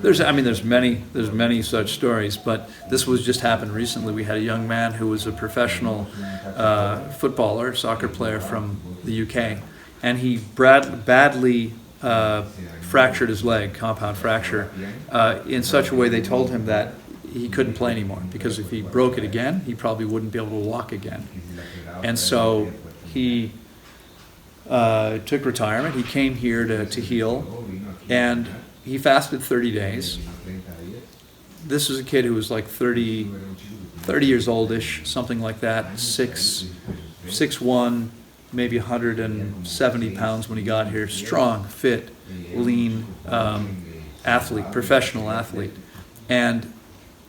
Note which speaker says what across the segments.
Speaker 1: There's many such stories, but this was just happened recently. We had a young man who was a professional footballer, soccer player from the UK, and he badly fractured his leg, compound fracture, in such a way they told him that he couldn't play anymore, because if he broke it again, he probably wouldn't be able to walk again. And so he took retirement. He came here to heal, and he fasted 30 days. This is a kid who was like 30 years oldish, something like that, 6'1", maybe 170 pounds when he got here, strong, fit, lean athlete, professional athlete. And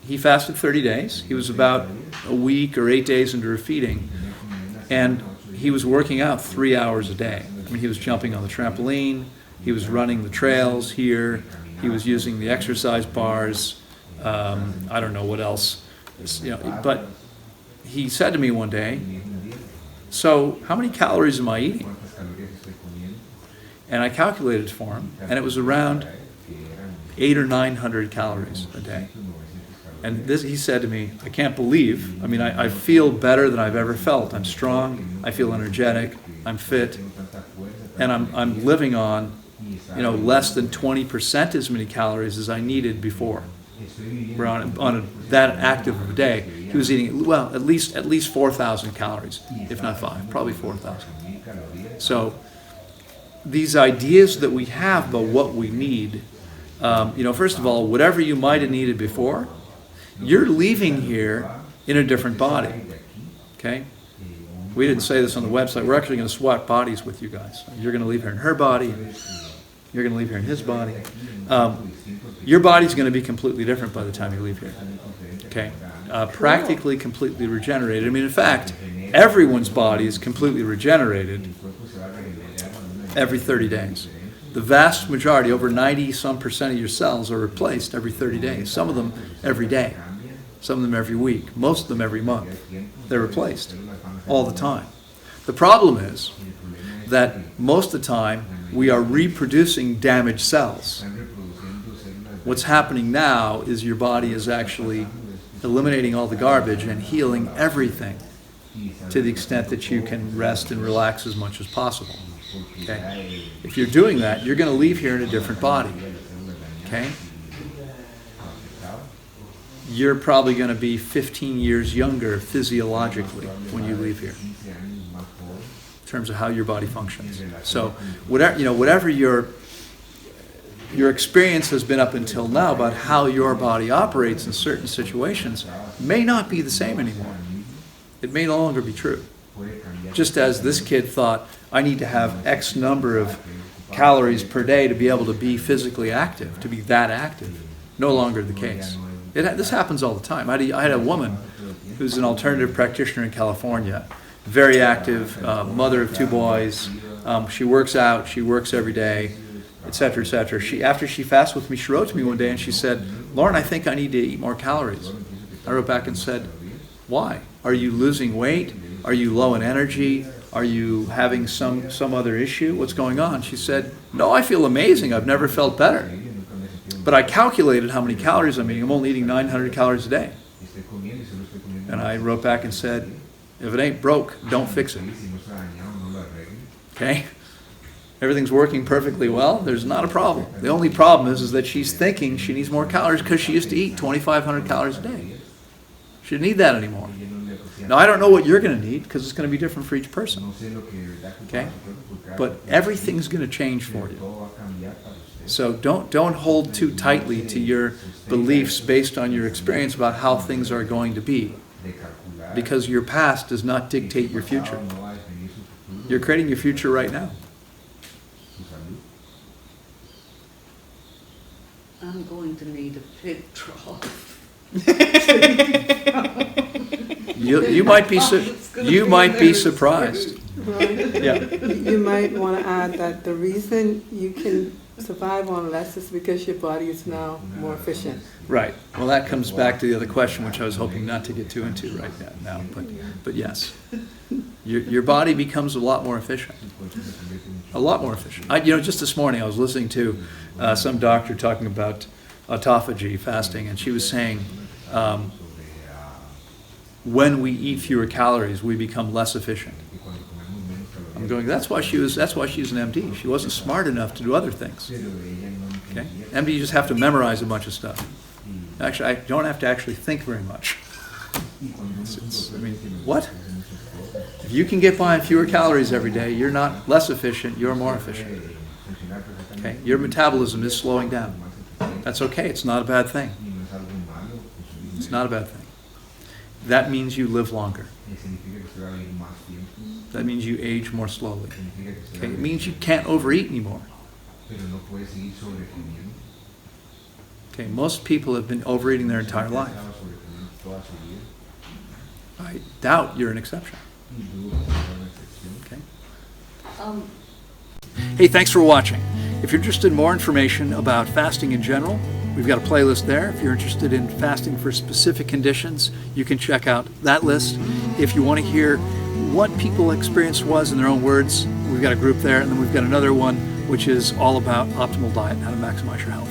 Speaker 1: he fasted 30 days. He was about a week or 8 days into feeding, and he was working out 3 hours a day. I mean, he was jumping on the trampoline, he was running the trails here, he was using the exercise bars, I don't know what else, but he said to me one day, "So how many calories am I eating?" And I calculated for him, and it was around 800 or 900 calories a day. And he said to me, "I can't believe, I feel better than I've ever felt. I'm strong, I feel energetic, I'm fit, and I'm living on, less than 20% as many calories as I needed before." We're on that active of a day. He was eating, at least 4,000 calories, if not 5, probably 4,000. So these ideas that we have about what we need, first of all, whatever you might have needed before, you're leaving here in a different body, okay? We didn't say this on the website. We're actually going to swap bodies with you guys. You're going to leave here in her body. You're going to leave here in his body. Your body's going to be completely different by the time you leave here, okay? Practically completely regenerated. In fact, everyone's body is completely regenerated every 30 days. The vast majority, over 90-some% of your cells are replaced every 30 days. Some of them every day, some of them every week, most of them every month. They're replaced all the time. The problem is that most of the time we are reproducing damaged cells. What's happening now is your body is actually eliminating all the garbage and healing everything to the extent that you can rest and relax as much as possible. Okay? If you're doing that, you're going to leave here in a different body. Okay? You're probably going to be 15 years younger physiologically when you leave here, in terms of how your body functions. So whatever your experience has been up until now about how your body operates in certain situations may not be the same anymore. It may no longer be true. Just as this kid thought, I need to have X number of calories per day to be able to be physically active, to be that active. No longer the case. This happens all the time. I had a woman who's an alternative practitioner in California, very active, mother of 2 boys. She works out, she works every day, etc., etc. After she fasted with me, she wrote to me one day and she said, "Loren, I think I need to eat more calories." I wrote back and said, "Why? Are you losing weight? Are you low in energy? Are you having some other issue? What's going on?" She said, "No, I feel amazing. I've never felt better. But I calculated how many calories I'm eating. I'm only eating 900 calories a day." And I wrote back and said, "If it ain't broke, don't fix it." Okay? Everything's working perfectly well. There's not a problem. The only problem is that she's thinking she needs more calories because she used to eat 2,500 calories a day. She doesn't need that anymore. Now, I don't know what you're going to need because it's going to be different for each person. Okay? But everything's going to change for you. So don't hold too tightly to your beliefs based on your experience about how things are going to be, because your past does not dictate your future. You're creating your future right now.
Speaker 2: I'm going to need a pig trough.
Speaker 1: You might be surprised.
Speaker 3: Yeah. You might want to add that the reason you can survive on less is because your body is now more efficient.
Speaker 1: Right. Well, that comes back to the other question, which I was hoping not to get too into right now. But yes, your body becomes a lot more efficient. A lot more efficient. Just this morning I was listening to some doctor talking about autophagy, fasting, and she was saying, when we eat fewer calories, we become less efficient. I'm going, that's why she's an MD. She wasn't smart enough to do other things. Okay? MD, you just have to memorize a bunch of stuff. Actually, I don't have to actually think very much. I mean, what? If you can get by on fewer calories every day, you're not less efficient, you're more efficient. Okay? Your metabolism is slowing down. That's okay, it's not a bad thing. It's not a bad thing. That means you live longer. That means you age more slowly. Okay? It means you can't overeat anymore. Okay, most people have been overeating their entire life. I doubt you're an exception. Okay. Hey, thanks for watching. If you're interested in more information about fasting in general, we've got a playlist there. If you're interested in fasting for specific conditions, you can check out that list. If you want to hear what people's experience was in their own words, we've got a group there, and then we've got another one which is all about optimal diet and how to maximize your health.